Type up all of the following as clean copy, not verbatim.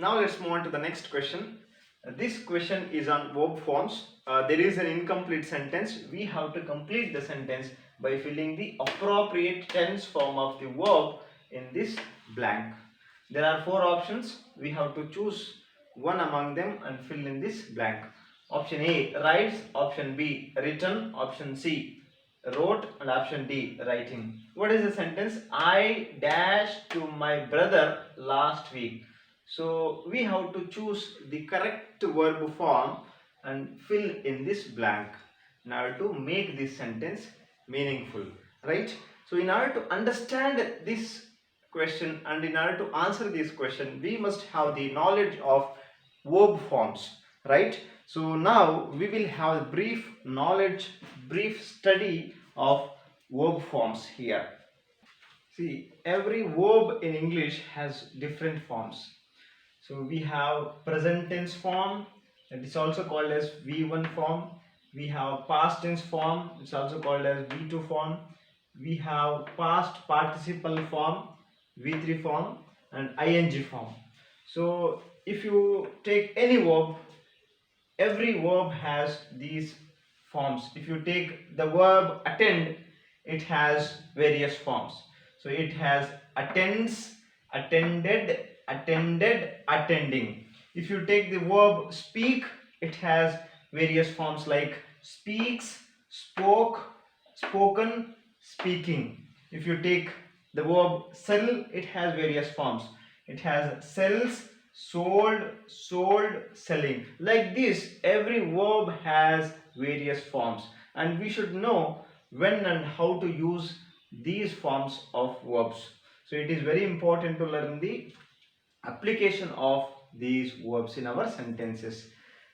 Now let's move on to the next question. This question is on verb forms. There is an incomplete sentence. We have to complete the sentence by filling the appropriate tense form of the verb in this blank. There are four options. We have to choose one among them and fill in this blank. Option A, writes. Option B, written. Option C, wrote. And option D, writing. What is the sentence? I dashed to my brother last week. So we have to choose the correct verb form and fill in this blank in order to make this sentence meaningful, right? So in order to understand this question and in order to answer this question, we must have the knowledge of verb forms, right? So now we will have a brief study of verb forms here. See, every verb in English has different forms. So we have present tense form, that is also called as V1 form. We have past tense form, it's also called as V2 form. We have past participle form, V3 form, and ing form. So if you take any verb, every verb has these forms. If you take the verb attend, it has various forms. So it has attends, attended, attended, attending. If you take the verb speak, it has various forms like speaks, spoke, spoken, speaking. If you take the verb sell, it has various forms. It has sells, sold, sold, selling. Like this, every verb has various forms, and we should know when and how to use these forms of verbs. So it is very important to learn the application of these verbs in our sentences.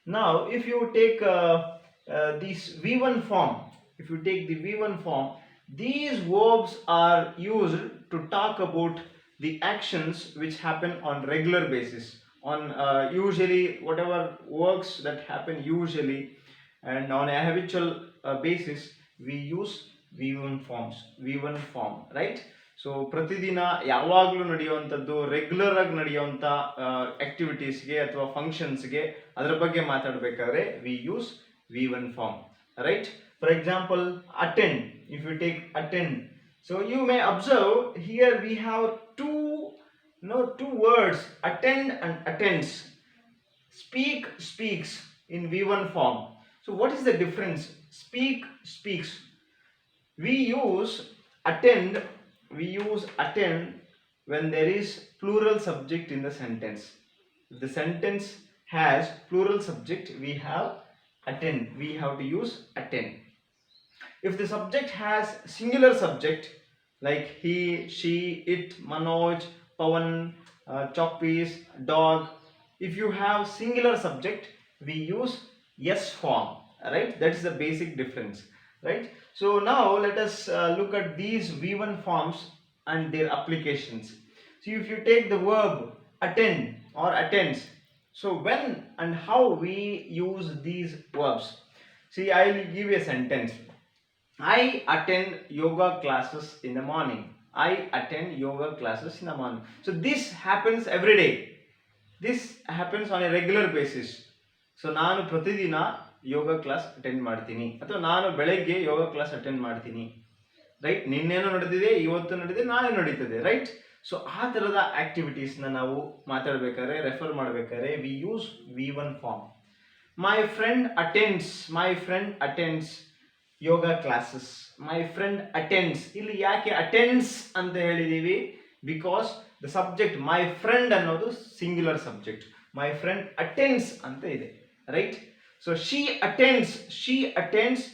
Now if you take this V1 form, if you take the V1 form, these verbs are used to talk about the actions which happen on regular basis, on usually whatever works that happen usually and on a habitual basis, we use V1 form, right? So ಪ್ರತಿದಿನ ಯಾವಾಗಲೂ ನಡೆಯುವಂಥದ್ದು regular ಆಗಿ ನಡೆಯುವಂಥ ಆಕ್ಟಿವಿಟೀಸ್ಗೆ ಅಥವಾ ಫಂಕ್ಷನ್ಸ್ಗೆ ಅದರ ಬಗ್ಗೆ ಮಾತಾಡಬೇಕಾದ್ರೆ we use V1 form, right? For example attend, if you take attend, so you may observe here we have two words, attend and attends. Speak, speaks in V1 form. So what is the difference? Speak, speaks. We use attend when there is plural subject in the sentence. If the sentence has plural subject, we have attend. We have to use attend. If the subject has singular subject like he, she, it, Manoj, Pawan, Chokpies, dog, if you have singular subject, we use yes form, right? That is the basic difference, right? So now let us look at these V1 forms and their applications. So if you take the verb attend or attends, so when and how we use these verbs? See, I will give you a sentence. I attend yoga classes in the morning. I attend yoga classes in the morning. So this happens every day. This happens on a regular basis. So ನಾನು ಪ್ರತಿದಿನ ಯೋಗ class attend ಮಾಡ್ತೀನಿ ಅಥವಾ ನಾನು ಬೆಳಗ್ಗೆ ಯೋಗ class attend ಮಾಡ್ತೀನಿ, right? ನಿನ್ನೇನೋ ನಡೆದಿದೆ, ಇವತ್ತು ನಡೆದಿದೆ, ನಾಳೆ ನಡೀತದೆ, ರೈಟ್? ಸೊ ಆ ಥರದ ಆಕ್ಟಿವಿಟೀಸ್ನ ನಾವು ಮಾತಾಡಬೇಕಾದ್ರೆ, ರೆಫರ್ ಮಾಡಬೇಕಾದ್ರೆ we use V1 form. My friend attends yoga classes. My friend attends. ಇಲ್ಲಿ ಯಾಕೆ ಅಟೆಂಡ್ಸ್ ಅಂತ ಹೇಳಿದೀವಿ? Because the subject my friend ಅನ್ನೋದು singular subject. My friend attends ಅಂತ ಇದೆ, right? So she attends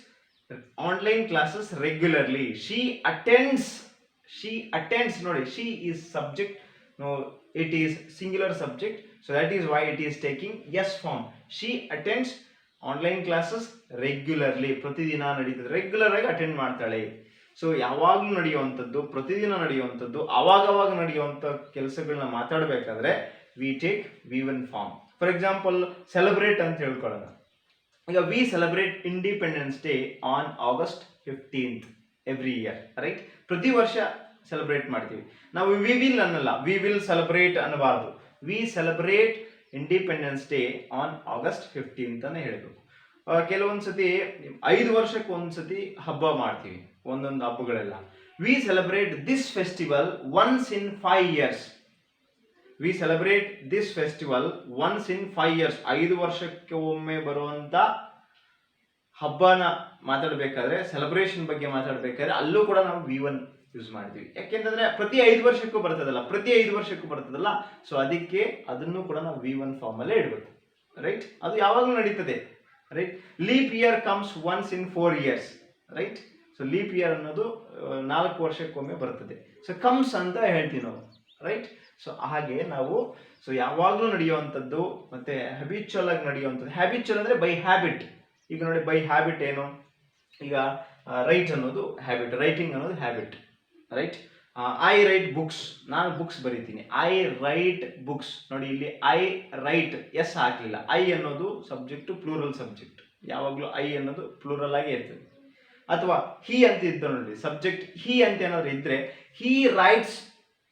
online classes regularly. She attends ನೋಡಿ, she is subject, no, it is singular subject, so that is why it is taking yes form. She attends online classes regularly. ಪ್ರತಿದಿನ ನಡೀತದೆ, regular ಆಗಿ attend ಮಾಡ್ತಾಳೆ. So ಯಾವಾಗಲೂ ನಡೆಯುವಂಥದ್ದು, ಪ್ರತಿದಿನ ನಡೆಯುವಂಥದ್ದು, ಅವಾಗವಾಗ ನಡೆಯುವಂಥ ಕೆಲಸಗಳನ್ನ ಮಾತಾಡಬೇಕಾದ್ರೆ we take V1 form. For example celebrate ಅಂತ ಹೇಳ್ಕೊಳ್ಳೋಣ. ಈಗ we celebrate independence day on August 15th every year, right? ಪ್ರತಿ ವರ್ಷ ಸೆಲೆಬ್ರೇಟ್ ಮಾಡ್ತೀವಿ ನಾವು. ವಿ ವಿಲ್ ಅನ್ನಲ್ಲ, ವಿ ವಿಲ್ ಸೆಲೆಬ್ರೇಟ್ ಅನ್ನಬಾರ್ದು. We celebrate independence day on August 15 ಅಂತ ಹೇಳಬೇಕು. ಕೆಲವೊಂದ್ಸತಿ 5 ವರ್ಷಕ್ಕೆ ಒಂದ್ಸತಿ ಹಬ್ಬ ಮಾಡ್ತೀವಿ, ಒಂದೊಂದು ಹಬ್ಬಗಳೆಲ್ಲ. We celebrate this festival once in 5 years. We celebrate this festival once in 5 years. 5 ವರ್ಷಕ್ಕೆ ಒಮ್ಮೆ ಬರುವಂತ ಹಬ್ಬನ ಮಾತಾಡಬೇಕಾದ್ರೆ, ಸೆಲೆಬ್ರೇಷನ್ ಬಗ್ಗೆ ಮಾತಾಡಬೇಕಾದ್ರೆ ಅಲ್ಲೂ ಕೂಡ ನಾವು V1 ಯೂಸ್ ಮಾಡ್ತೀವಿ. ಯಾಕೆಂತಂದ್ರೆ ಪ್ರತಿ 5 ವರ್ಷಕ್ಕೂ ಬರ್ತದಲ್ಲ, ಸೊ ಅದಕ್ಕೆ ಅದನ್ನು ಕೂಡ ನಾವು V1 ಫಾರ್ಮ್ ಅಲ್ಲೇ ಇಡಬೇಕು. ರೈಟ್, ಅದು ಯಾವಾಗಲೂ ನಡೀತದೆ. Right, leap year comes once in 4 years. Right, so leap year ಅನ್ನೋದು 4 ವರ್ಷಕ್ಕೊಮ್ಮೆ ಬರ್ತದೆ. ಸೊ ಕಮ್ಸ್ ಅಂತ ಹೇಳ್ತೀವಿ ನಾವು. ರೈಟ್, ಸೊ ಹಾಗೆ ನಾವು ಯಾವಾಗಲೂ ನಡೆಯುವಂಥದ್ದು ಮತ್ತೆ ಹ್ಯಾಬಿಚುವಲ್ ಆಗಿ ನಡೆಯುವಂಥದ್ದು. ಹ್ಯಾಬಿಚುವಲ್ ಅಂದ್ರೆ ಬೈ ಹ್ಯಾಬಿಟ್. ಈಗ ನೋಡಿ, ಬೈ ಹ್ಯಾಬಿಟ್ ಏನು? ಈಗ ರೈಟ್ ಅನ್ನೋದು ಹ್ಯಾಬಿಟ್, ರೈಟಿಂಗ್ ಅನ್ನೋದು habit. Write, I write books, ನಾನು ಬುಕ್ಸ್ ಬರೀತೀನಿ. I write books. ನೋಡಿ, ಇಲ್ಲಿ ಐ ರೈಟ್ ಎಸ್ ಹಾಕಲಿಲ್ಲ. ಐ ಅನ್ನೋದು ಸಬ್ಜೆಕ್ಟ್, ಪ್ಲೂರಲ್ ಸಬ್ಜೆಕ್ಟ್. ಯಾವಾಗಲೂ ಐ ಅನ್ನೋದು ಪ್ಲೂರಲ್ ಆಗಿ ಇರ್ತದೆ. ಅಥವಾ ಹಿ ಅಂತ ಇದ್ದ ನೋಡಿ, ಸಬ್ಜೆಕ್ಟ್ ಹಿ ಅಂತ ಏನಾದ್ರು ಇದ್ರೆ, he writes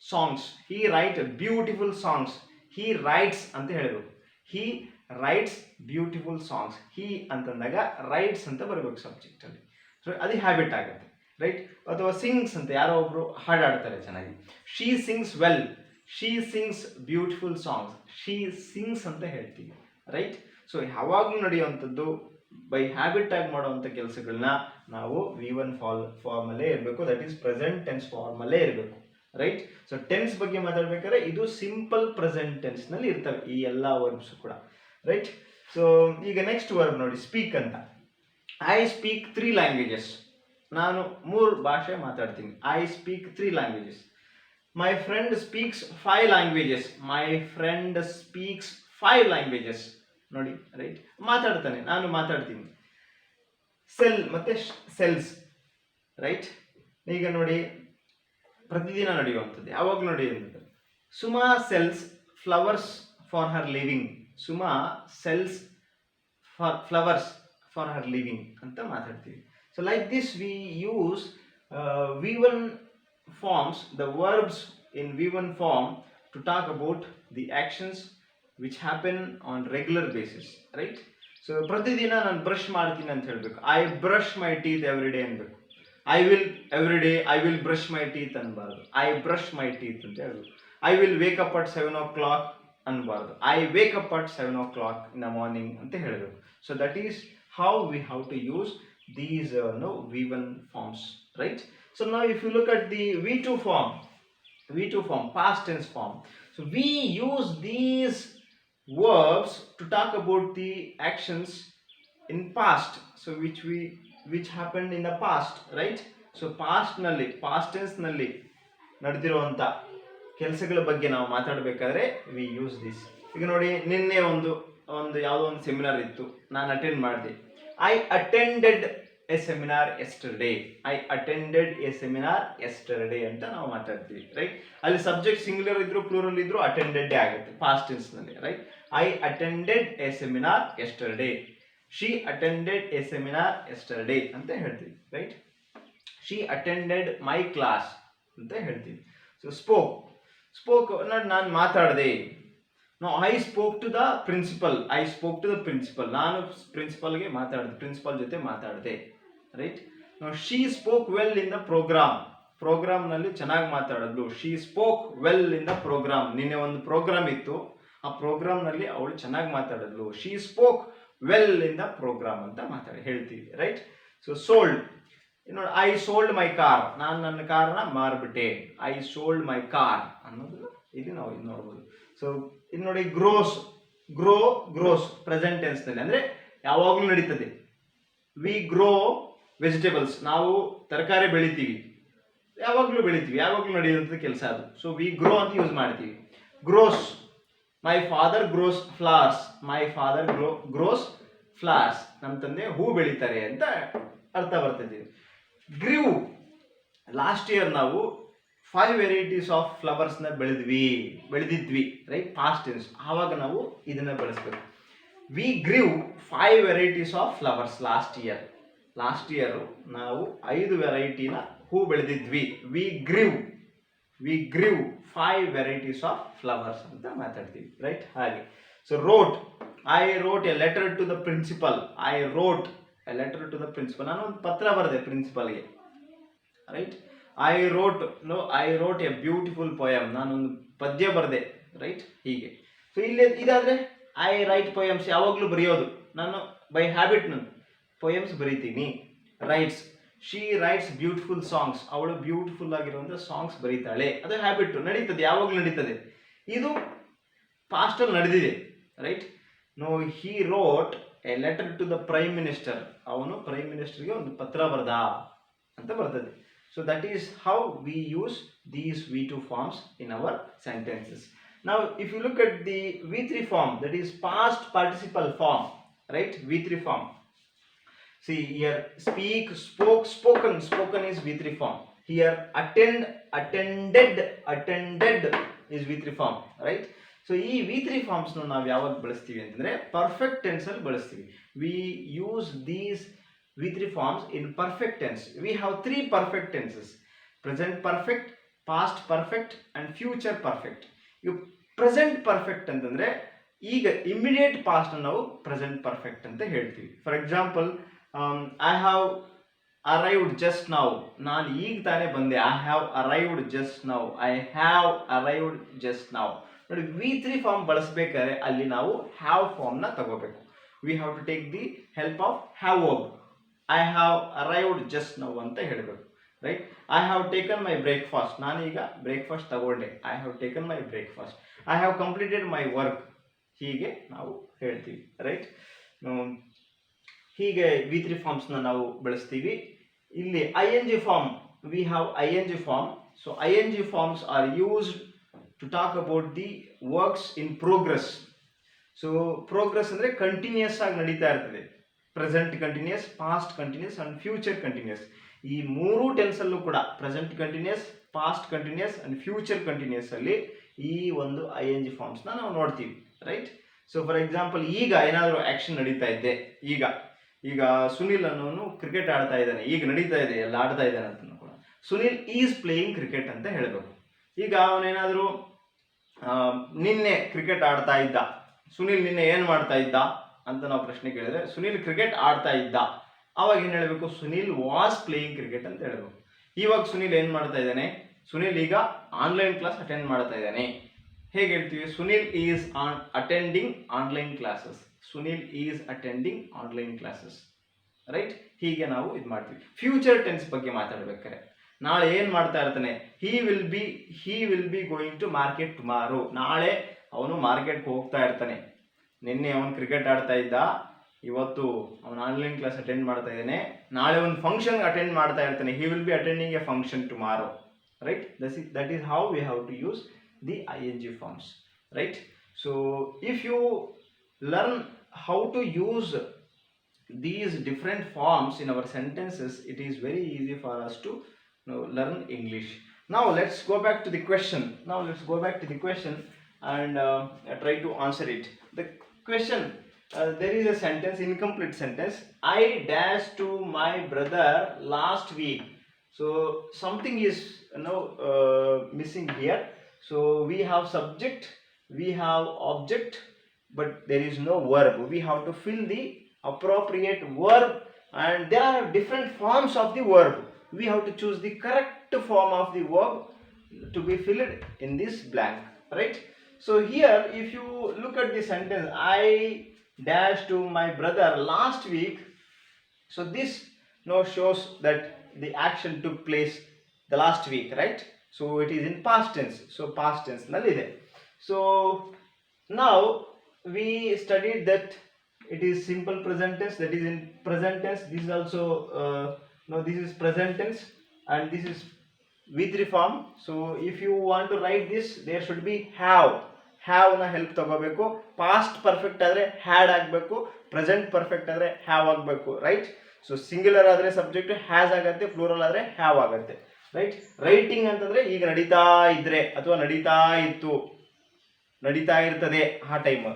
songs, he write beautiful songs. He writes ಅಂತ ಹೇಳಬೇಕು. He writes beautiful songs. He ಅಂತಂದಾಗ ರೈಟ್ಸ್ ಅಂತ ಬರಬೇಕು ಸಬ್ಜೆಕ್ಟ್ ಅಲ್ಲಿ. ಸೊ ಅದು ಹ್ಯಾಬಿಟ್ ಆಗುತ್ತೆ. ರೈಟ್, ಅಥವಾ ಸಿಂಗ್ಸ್ ಅಂತ ಯಾರೋ ಒಬ್ರು ಹಾಡಾಡ್ತಾರೆ ಚೆನ್ನಾಗಿ. She sings well, she sings beautiful songs. She sings ಅಂತ ಹೇಳ್ತೀವಿ. ರೈಟ್, ಸೊ ಯಾವಾಗಲೂ ನಡೆಯುವಂಥದ್ದು ಬೈ ಹ್ಯಾಬಿಟ್ ಆಗಿ ಮಾಡುವಂಥ ಕೆಲಸಗಳನ್ನ ನಾವು V1 ಫಾರ್ಮ್ ಅಲ್ಲೇ ಇರಬೇಕು. That is present tense form ಅಲ್ಲೇ ಇರಬೇಕು. ರೈಟ್, ಸೊ ಟೆನ್ಸ್ ಬಗ್ಗೆ ಮಾತಾಡ್ಬೇಕಾದ್ರೆ ಇದು ಸಿಂಪಲ್ ಪ್ರೆಸೆಂಟ್ ಟೆನ್ಸ್ ನಲ್ಲಿ ಇರ್ತವೆ ಈ ಎಲ್ಲಾ ವರ್ಬ್ಸ್ ಕೂಡ. ರೈಟ್, ಸೊ ಈಗ ನೆಕ್ಸ್ಟ್ ವರ್ಬ್ ನೋಡಿ, ಸ್ಪೀಕ್ ಅಂತ. I speak 3 languages. ನಾನು 3 ಭಾಷೆ ಮಾತಾಡ್ತೀನಿ. I speak 3 languages. My friend speaks 5 languages. My friend speaks 5 languages. ನೋಡಿ, ರೈಟ್, ಮಾತಾಡ್ತಾನೆ, ನಾನು ಮಾತಾಡ್ತೀನಿ. ಸೆಲ್ ಮತ್ತೆ ಸೆಲ್ಸ್. ರೈಟ್, ಈಗ ನೋಡಿ, ಪ್ರತಿದಿನ ನಡೆಯುವಂಥದ್ದು, ಯಾವಾಗಲೂ ನಡೆಯುವಂಥದ್ದು. Suma sells flowers for her living. Suma sells flowers for her living ಅಂತ ಮಾತಾಡ್ತೀವಿ. So like this we use V1 forms, the verbs in V1 form to talk about the actions which happen on regular basis. Right, so ಪ್ರತಿದಿನ ನಾನು brush ಮಾಡ್ತೀನಿ ಅಂತ ಹೇಳಬೇಕು. I brush my teeth every day ಅನ್ಬೇಕು. I will every day I will brush my teeth ಅನ್ಬಾರ್ದು. I brush my teeth ಅಂತ ಹೇಳಬೇಕು. I will wake up at 7 o'clock ಅನ್ಬಾರ್ದು. I wake up at 7 o'clock in the morning ಅಂತ ಹೇಳಬೇಕು. So that is how we have to use these V1 forms. Right, so now if you look at the V2 form, past tense form, so we use these verbs to talk about the actions in past, so which happened in the past. Right, so past tense ನಲ್ಲಿ ನಡೆದಿರುವಂತ ಕೆಲಸಗಳ ಬಗ್ಗೆ ನಾವು ಮಾತಾಡಬೇಕಾದ್ರೆ we use this. ಈಗ ನೋಡಿ, ನಿನ್ನೆ ಒಂದು ಯಾವುದೋ ಒಂದು ಸೆಮಿನಾರ್ ಇತ್ತು, ನಾನು ಅಟೆಂಡ್ ಮಾಡಿದೆ. I attended a seminar yesterday. I attended a seminar yesterday ಅಂತ ನಾವು ಮಾತಾಡ್ತೀವಿ. ರೈಟ್, ಅಲ್ಲಿ ಸಬ್ಜೆಕ್ಟ್ ಸಿಂಗ್ಯುಲರ್ ಇದ್ರು ಪ್ಲೂರಲ್ ಇದ್ರು ಅಟೆಂಡೆಡ್ ಆಗುತ್ತೆ ಪಾಸ್ಟ್ ಟೆನ್ಸ್ ನಲ್ಲಿ. Right, I attended a seminar yesterday. She attended a seminar yesterday ಅಂತ ಹೇಳ್ತೀವಿ. Right, she attended my class ಅಂತ ಹೇಳ್ತೀವಿ. ಸೊ ಸ್ಪೋಕ್ ನಾನು ಮಾತಾಡಿದೆ. No, I spoke to the principal. I spoke to the principal. ನಾನು ಪ್ರಿನ್ಸಿಪಲ್ಗೆ ಮಾತಾಡಿದೆ, principal ಜೊತೆ ಮಾತಾಡಿದೆ. Right, now she spoke well in the program. Programme ನಲ್ಲಿ ಚೆನ್ನಾಗಿ ಮಾತಾಡಿದ್ಲು. she spoke well in the program. ನಿನ್ನೆ ಒಂದು ಪ್ರೋಗ್ರಾಮ್ ಇತ್ತು, ಆ ಪ್ರೋಗ್ರಾಮ್ ನಲ್ಲಿ ಅವಳು ಚೆನ್ನಾಗಿ ಮಾತಾಡಿದ್ಲು. she spoke well in the program ಅಂತ ಹೇಳ್ತೀವಿ. Right, so sold. ನೋಡಿ, ಐ ಸೋಲ್ಡ್ ಮೈ ಕಾರ್. ನಾನು ನನ್ನ ಕಾರ್ನ ಮಾರ್ಬಿಟ್ಟೆ. ಐ ಸೋಲ್ಡ್ ಮೈ ಕಾರ್ ಅನ್ನೋದನ್ನ ಇಲ್ಲಿ ನಾವು ನೋಡ್ಬೋದು. ಸೊ ಇದು ನೋಡಿ, ಗ್ರೋಸ್ ಪ್ರೆಸೆಂಟ್ ಟೆನ್ಸ್ ನಲ್ಲಿ, ಅಂದ್ರೆ ಯಾವಾಗಲೂ ನಡೀತದೆ. ವಿ ಗ್ರೋ ವೆಜಿಟೇಬಲ್ಸ್, ನಾವು ತರಕಾರಿ ಬೆಳಿತೀವಿ, ಯಾವಾಗಲೂ ನಡೆಯುವಂಥ ಕೆಲಸ ಅದು. ಸೊ ವಿ ಗ್ರೋ ಅಂತ ಯೂಸ್ ಮಾಡ್ತೀವಿ. Grows, my father grows flowers. My father grows flowers, ನಮ್ಮ ತಂದೆ ಹೂ ಬೆಳಿತಾರೆ ಅಂತ ಅರ್ಥ ಬರ್ತದೆ. ಗ್ರೀವ್, ಲಾಸ್ಟ್ ಇಯರ್ ನಾವು 5 varieties ಆಫ್ ಫ್ಲವರ್ಸ್ ನ ಬೆಳೆದಿದ್ವಿ. Right, past tense. ಆವಾಗ ನಾವು ಇದನ್ನ ಬಳಸಬೇಕು. We grieve 5 varieties of flowers last year ನಾವು 5 ವೆರೈಟಿನ ಹೂ ಬೆಳೆದಿದ್ವಿ. We grieve we grieve 5 varieties of flowers ಅಂತ ಮಾತಾಡ್ತೀವಿ, ರೈಟ್? ಹಾಗೆ so wrote, I wrote a letter to the principal. I wrote a letter to the principal, ನಾನು ಒಂದು ಪತ್ರ ಬರೆದೆ ಪ್ರಿನ್ಸಿಪಲ್ಗೆ, right? I wrote a beautiful poem, ನಾನೊಂದು ಪದ್ಯ ಬರೆದೆ, ರೈಟ್? ಹೀಗೆ. ಸೊ ಇಲ್ಲಿ ಇದಾದ್ರೆ ಐ ರೈಟ್ ಪೋಯಮ್ಸ್, ಯಾವಾಗಲೂ ಬರೆಯೋದು ನಾನು ಬೈ ಹ್ಯಾಬಿಟ್, ನಾನು ಪೋಯಮ್ಸ್ ಬರೀತೀನಿ. Writes, she writes beautiful songs, ಅವಳು ಬ್ಯೂಟಿಫುಲ್ ಆಗಿರುವಂಥ ಸಾಂಗ್ಸ್ ಬರೀತಾಳೆ, ಅದು ಹ್ಯಾಬಿಟ್, ನಡೀತದೆ, ಯಾವಾಗಲೂ ನಡೀತದೆ. ಇದು ಪಾಸ್ಟಲ್ಲಿ ನಡೆದಿದೆ, right? No, he wrote a letter to the prime minister, ಅವನು ಪ್ರೈಮ್ ಮಿನಿಸ್ಟರ್ಗೆ ಒಂದು ಪತ್ರ ಬರೆದ ಅಂತ ಬರ್ತದೆ. So that is how we use these V2 forms in our sentences. Now if you look at the V3 form, that is past participle form, right? V3 form. See here, speak, spoke, spoken. Spoken is V3 form. Here attend, attended, attended is V3 form, right? So ಈ V3 forms ನಾವು ಯಾವಾಗ ಬಳಸ್ತೀವಿ ಅಂತಂದ್ರೆ perfect tense ಅಲ್ಲಿ ಬಳಸ್ತೀವಿ. We use these V3 forms in perfect tense. We have 3 perfect tenses: present perfect, past perfect and future perfect. You present perfect ಅಂತಂದ್ರೆ ಈಗ immediate past ನಾವು ಪ್ರೆಸೆಂಟ್ ಪರ್ಫೆಕ್ಟ್ ಅಂತ ಹೇಳ್ತೀವಿ. For example, I have arrived just now, ನಾನು ಈಗ ತಾನೇ ಬಂದೆ. I have arrived just now, I have arrived just now. ನೋಡಿ, V3 ಫಾರ್ಮ್ ಬಳಸಬೇಕಾದ್ರೆ ಅಲ್ಲಿ ನಾವು ಹ್ಯಾವ್ ಫಾರ್ಮ್ನ ತಗೋಬೇಕು. We have to take the help of have verb. I have arrived just now ಅಂತ ಹೇಳಬೇಕು, right? I have taken my breakfast, ನಾನೀಗ ಬ್ರೇಕ್ಫಾಸ್ಟ್ ತಗೊಂಡೆ. I have taken my breakfast. I have completed my work. ಹೀಗೆ ನಾವು ಹೇಳ್ತೀವಿ, right? ಹೀಗೆ V3 ಫಾರ್ಮ್ಸ್ನ ನಾವು ಬಳಸ್ತೀವಿ. ಇಲ್ಲಿ ING form, we have ING form. So ING forms are used to talk about the works in progress. So progress ಅಂದರೆ continuous ಆಗಿ ನಡೀತಾ ಇರ್ತದೆ. Present continuous, past continuous and future continuous. ಈ 3 ಟೆನ್ಸಲ್ಲೂ ಕೂಡ present continuous, past continuous and future continuous ಅಲ್ಲಿ ಈ ಒಂದು ING ಫಾರ್ಮ್ಸ್ನ ನಾವು ನೋಡ್ತೀವಿ, ರೈಟ್? ಸೊ ಫಾರ್ ಎಕ್ಸಾಂಪಲ್, ಈಗ ಏನಾದರೂ ಆಕ್ಷನ್ ನಡೀತಾ ಇದ್ದೆ, ಈಗ ಸುನಿಲ್ ಅನ್ನೋನು ಕ್ರಿಕೆಟ್ ಆಡ್ತಾ ಇದ್ದಾನೆ, ಈಗ ನಡೀತಾ ಇದೆ, ಎಲ್ಲ ಆಡ್ತಾ ಇದ್ದಾನೆ ಅಂತ ಕೂಡ ಸುನಿಲ್ ಈಸ್ ಪ್ಲೇಯಿಂಗ್ ಕ್ರಿಕೆಟ್ ಅಂತ ಹೇಳಬೇಕು. ಈಗ ಅವನೇನಾದರೂ ನಿನ್ನೆ ಕ್ರಿಕೆಟ್ ಆಡ್ತಾ ಇದ್ದ, ಸುನಿಲ್ ನಿನ್ನೆ ಏನು ಮಾಡ್ತಾ ಇದ್ದ ಅಂತ ನಾವು ಪ್ರಶ್ನೆ ಕೇಳಿದ್ರೆ ಸುನಿಲ್ ಕ್ರಿಕೆಟ್ ಆಡ್ತಾ ಇದ್ದ, ಅವಾಗ ಏನು ಹೇಳಬೇಕು? ಸುನಿಲ್ ವಾಸ್ ಪ್ಲೇಯಿಂಗ್ ಕ್ರಿಕೆಟ್ ಅಂತ ಹೇಳಬೇಕು. ಇವಾಗ ಸುನಿಲ್ ಏನು ಮಾಡ್ತಾ ಇದ್ದಾನೆ? ಸುನಿಲ್ ಈಗ ಆನ್ಲೈನ್ ಕ್ಲಾಸ್ ಅಟೆಂಡ್ ಮಾಡ್ತಾ ಇದ್ದಾನೆ. ಹೇಗೆ ಹೇಳ್ತೀವಿ? Sunil is attending online classes. Sunil is attending online classes, right? ಹೀಗೆ ನಾವು ಇದು ಮಾಡ್ತೀವಿ. ಫ್ಯೂಚರ್ ಟೆನ್ಸ್ ಬಗ್ಗೆ ಮಾತಾಡ್ಬೇಕಾರೆ ನಾಳೆ ಏನು ಮಾಡ್ತಾ ಇರ್ತಾನೆ? He will be going to market tomorrow. ನಾಳೆ ಅವನು ಮಾರ್ಕೆಟ್ಗೆ ಹೋಗ್ತಾ ಇರ್ತಾನೆ. ನಿನ್ನೆ ಅವನು ಕ್ರಿಕೆಟ್ ಆಡ್ತಾ ಇದ್ದ, ಇವತ್ತು ಅವನು ಆನ್ಲೈನ್ ಕ್ಲಾಸ್ ಅಟೆಂಡ್ ಮಾಡ್ತಾ ಇದ್ದಾನೆ. ನಾಳೆ ಒಂದು ಫಂಕ್ಷನ್ ಅಟೆಂಡ್ ಮಾಡ್ತಾ ಇರ್ತಾನೆ. He will be attending a function tomorrow, right? That is how we have to use the ING forms, right? So if you learn how to use these different forms in our sentences, it is very easy for us to learn English. Now let's go back to the question. And try to answer it. The question, there is a sentence, incomplete sentence. I dashed to my brother last week. So something is missing here. So we have subject, we have object, but there is no verb. We have to fill the appropriate verb, and there are different forms of the verb. We have to choose the correct form of the verb to be filled in this blank, right? So here, if you look at the sentence, I dashed to my brother last week. So this now shows that the action took place the last week, right? So it is in past tense. So past tense nallide. So now we studied that it is simple present tense, that is in present tense. This is also this is present tense and this is V3 form. So if you want to write this, there should be have ನ help ತಗೋಬೇಕು. Past perfect ಆದರೆ had ಆಗಬೇಕು, present perfect ಆದರೆ have ಆಗಬೇಕು, right? So singular ಆದರೆ subject has ಆಗುತ್ತೆ, plural ಆದರೆ have ಆಗುತ್ತೆ, ರೈಟ್? ರೈಟಿಂಗ್ ಅಂತಂದರೆ ಈಗ ನಡೀತಾ ಇದ್ರೆ ಅಥವಾ ನಡೀತಾ ಇತ್ತು, ನಡೀತಾ ಇರ್ತದೆ ಆ ಟೈಮ್.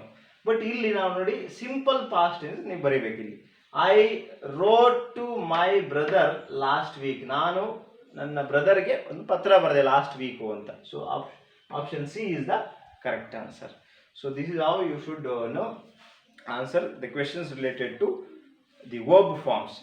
ಬಟ್ ಇಲ್ಲಿ ನಾವು ನೋಡಿ ಸಿಂಪಲ್ ಪಾಸ್ಟ್ ಟೆನ್ಸ್ ನೀವು ಬರೀಬೇಕು. ಇಲ್ಲಿ I wrote to my brother last week, ನಾನು ನನ್ನ ಬ್ರದರ್ಗೆ ಒಂದು ಪತ್ರ ಬರೆದೆ ಲಾಸ್ಟ್ ವೀಕು ಅಂತ. So option C is the correct answer. So this is how you should know answer the questions related to the verb forms.